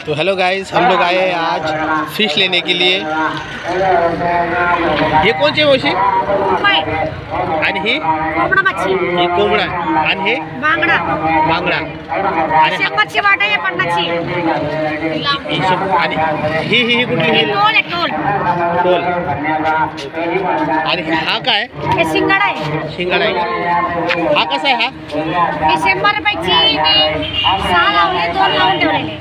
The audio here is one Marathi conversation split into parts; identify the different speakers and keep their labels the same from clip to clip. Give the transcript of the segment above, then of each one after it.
Speaker 1: तो हेलो गाइस, हम लोग आए हैं आज फिश लेने के लिए। ये कौन सी मच्छी? आणि ही
Speaker 2: कोंबडा मच्छी,
Speaker 1: ही कोंबडा आणि हे
Speaker 2: बांगडा,
Speaker 1: बांगडा आणि
Speaker 2: शेपटची वाटा आहे 50ची,
Speaker 1: आणि ही कुठली ही
Speaker 2: टोल आहे टोल.
Speaker 1: टोल. आणि हा काय?
Speaker 2: हे शिंगाडा आहे.
Speaker 1: शिंगाडा आहे का? हा कसा आहे? हा
Speaker 2: ही 100 रुपयाची मी 6 लावले, 2 लावून ठेवलेले.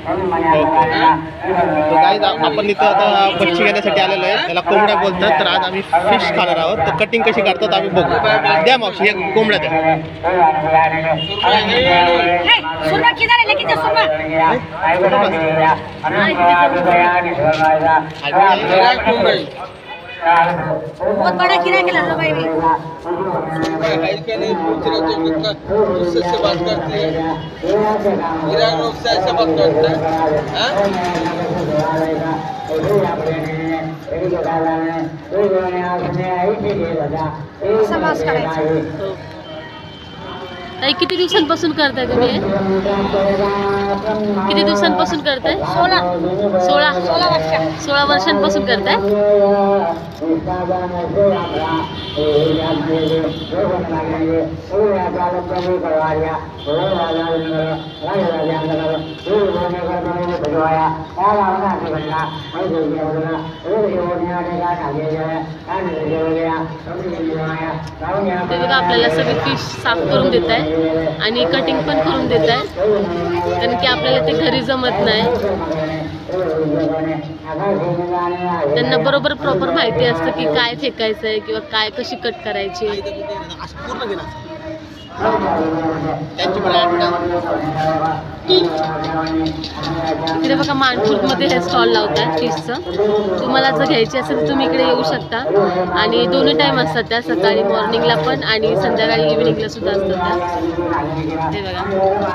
Speaker 1: तो गाइस आपण इथं आता मच्छी घेण्यासाठी आलेलो आहे. त्याला कोंबड्या बोलतात. तर आज आम्ही फिश खाणार आहोत. तर कटिंग कशी करतात आम्ही बघू. द्या मावशी, एक कोंबड्या द्या.
Speaker 2: हे सुरमा किधर है? लेकिन सुरमा बहुत बड़ा किराया के लल्लो भाई भी
Speaker 3: से बात करती है, से बात करता है।
Speaker 2: समाज करायचं.
Speaker 4: ताई किती दिवसांपासून करताय तुम्ही? किती दिवसांपासून करताय? 16 वर्षांपासून करताय. ते बघा आपल्याला सगळे फिश साफ करून देत आहे आणि कटिंग पण करून देत आहे, कारण की आपल्याला ते घरी जमत नाही. त्यांना बरोबर प्रॉपर माहिती असतं की काय फेकायचं आहे किंवा काय कशी कट करायची. इकडे बघा मानपूरमध्ये हे स्टॉल लावतात फिशचं. तुम्हाला जर घ्यायची असेल तर तुम्ही इकडे येऊ शकता. आणि दोन्ही टाईम असतात त्या, सकाळी मॉर्निंगला पण आणि संध्याकाळी इव्हिनिंगला सुद्धा असतात त्या. हे बघा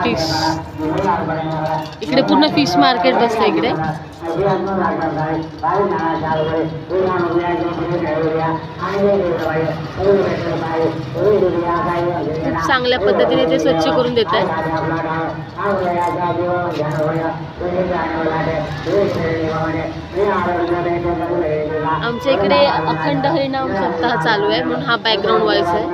Speaker 4: फिश, इकडे पूर्ण फिश मार्केट बसतं इकडे. खूप चांगल्या पद्धतीने ते स्वच्छ करून देत आहेत. आमच्या इकडे अखंड हरिनाम सप्ताह चालू आहे म्हणून हा बॅकग्राऊंड व्हॉइस आहे.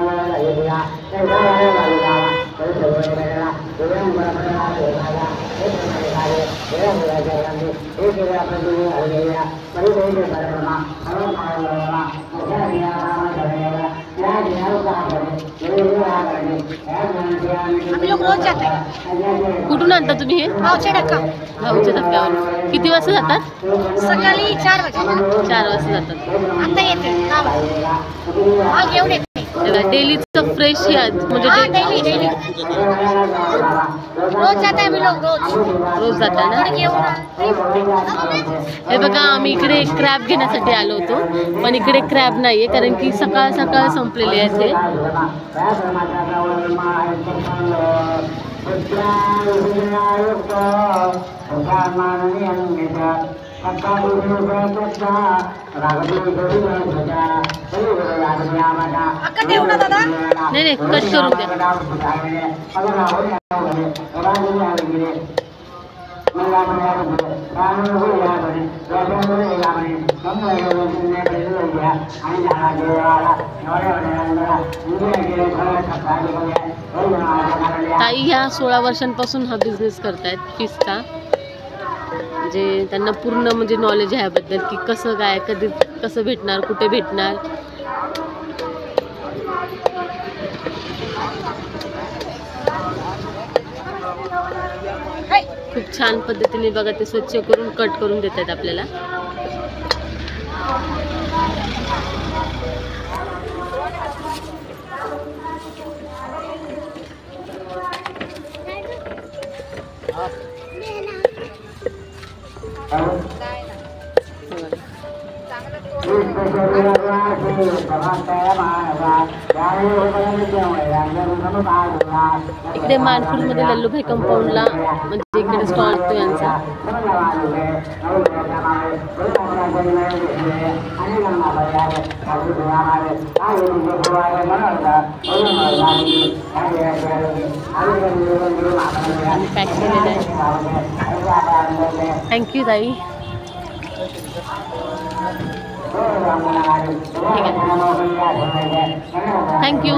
Speaker 2: आम्ही लोक रोज जाते.
Speaker 4: कुठून आणता तुम्ही हे?
Speaker 2: गावचे डक्का.
Speaker 4: गावच्या धक्क्यावर. किती वाजता जातात?
Speaker 2: सकाळी 4 वाजता.
Speaker 4: 4 वाजता जातात.
Speaker 2: आता येते हा घेऊन येते.
Speaker 4: डेलीचं फ्रेश हे म्हणजे
Speaker 2: डेली रोज जाते आम्ही लोक,
Speaker 4: रोज जाता ना. हे बघा आम्ही इकडे क्रॅब घेण्यासाठी आलो होतो, पण इकडे क्रॅब नाहीये कारण की सकाळ सकाळ संपलेले आहेत हे.
Speaker 2: दादा
Speaker 4: नाही कट करून द्या. ताई ह्या 16 वर्षांपासून हा बिझनेस करतायत फिशचा. म्हणजे त्यांना पूर्ण म्हणजे नॉलेज आहे याबद्दल की कसं काय, कधी कसं भेटणार, कुठे भेटणार. खूप छान पद्धतीने बघा ते स्वच्छ करून कट करून देत आहेत आपल्याला. इकडे मानपूरमध्ये लल्लूभाई कंपाऊंडला म्हणजे इकडे स्टॉल तो यांचा. पॅक केलेलं आहे. थँक्यू ताई. ठीक आहे, थँक्यू.